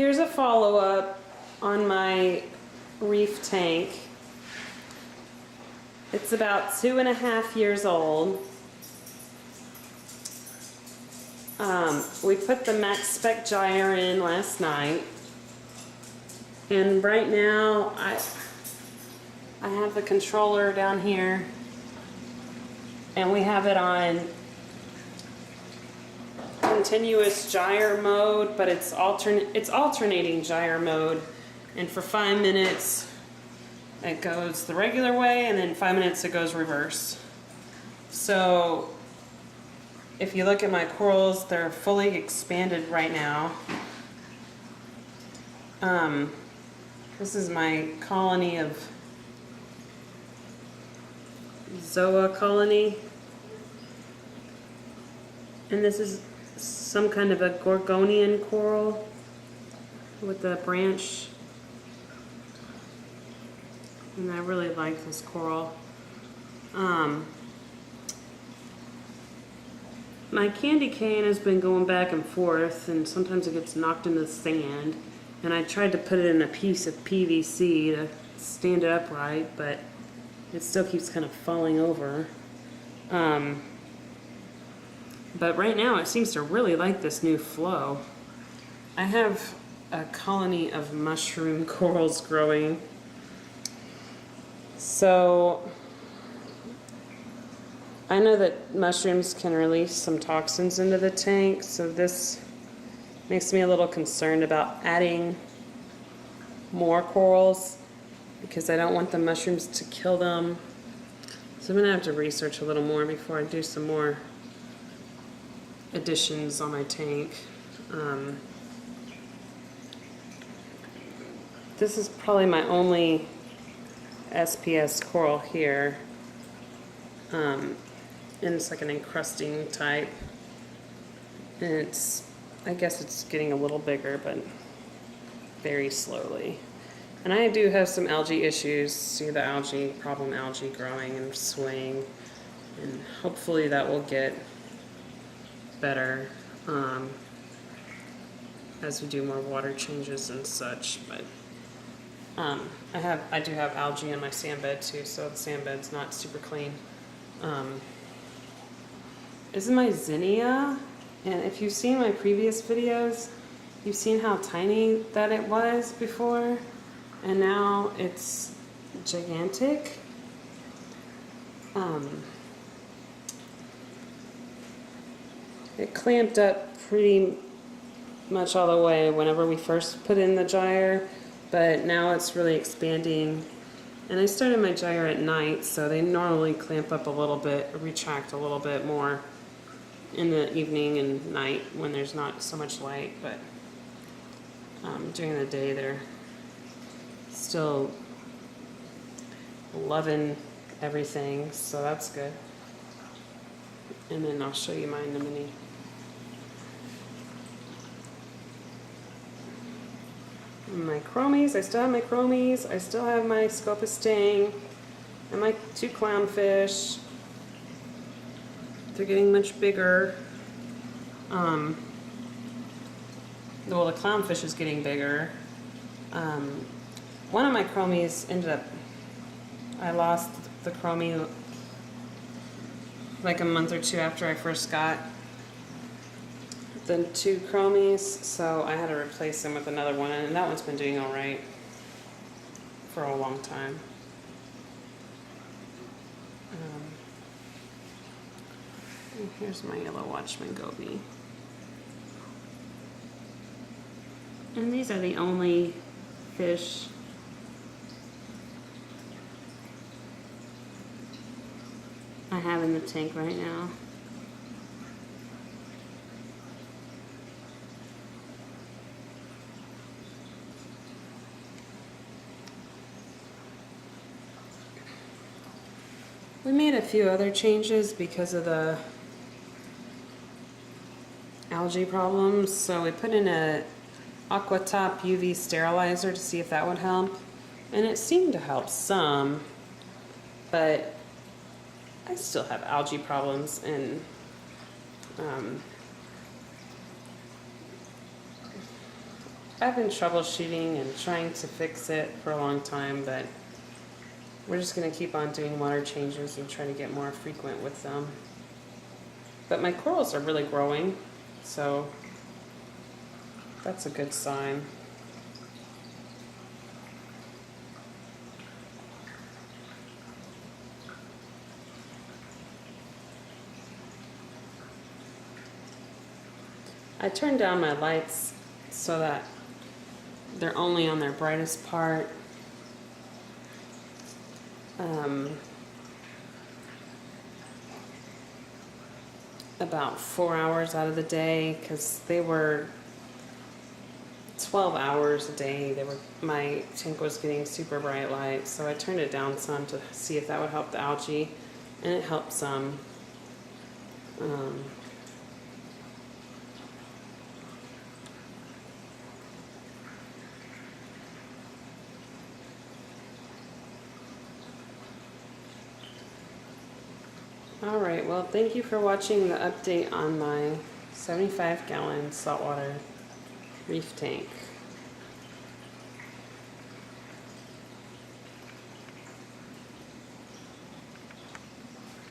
Here's a follow-up on my reef tank. It's about 2.5 years old. We put the Maxpect Gyre in last night, and right now I have the controller down here, and we have it on continuous gyre mode, but it's alternating gyre mode, and for 5 minutes it goes the regular way, and then 5 minutes it goes reverse. So if you look at my corals, they're fully expanded right now. This is my colony of Zoa colony, and this is some kind of a Gorgonian coral with a branch, and I really like this coral. My candy cane has been going back and forth, and sometimes it gets knocked into the sand, and I tried to put it in a piece of PVC to stand it upright, but it still keeps kind of falling over. But right now it seems to really like this new flow. I have a colony of mushroom corals growing. So I know that mushrooms can release some toxins into the tank, so this makes me a little concerned about adding more corals because I don't want the mushrooms to kill them. So I'm going to have to research a little more before I do some more additions on my tank. This is probably my only SPS coral here. And it's like an encrusting type, and I guess it's getting a little bigger, but very slowly. And I do have some algae issues. See the problem algae growing and swaying, and hopefully that will get better as we do more water changes and such. But I do have algae in my sand bed too, so the sand bed's not super clean. This is my zinnia, and if you've seen my previous videos, you've seen how tiny that it was before, and now it's gigantic. It clamped up pretty much all the way whenever we first put in the gyre, but now it's really expanding. And I started my gyre at night, so they normally clamp up a little bit, retract a little bit more in the evening and night when there's not so much light, but during the day they're still loving everything, so that's good. And then I'll show you my anemone. My chromies, I still have my chromies, I still have my Scopus tang, and my 2 clownfish. They're getting much bigger. Well, the clownfish is getting bigger. One of my chromies ended up, I lost the chromie like a month or 2 after I first got the 2 chromies, so I had to replace them with another one, and that one's been doing all right for a long time. And here's my yellow watchman goby. And these are the only fish I have in the tank right now. We made a few other changes because of the algae problems. So we put in a Aquatop UV sterilizer to see if that would help. And it seemed to help some, but I still have algae problems, and I've been troubleshooting and trying to fix it for a long time, but we're just going to keep on doing water changes and try to get more frequent with them. But my corals are really growing, so that's a good sign. I turned down my lights so that they're only on their brightest part. About 4 hours out of the day, because they were 12 hours a day. My tank was getting super bright light, so I turned it down some to see if that would help the algae, and it helped some. Alright, well, thank you for watching the update on my 75-gallon saltwater reef tank.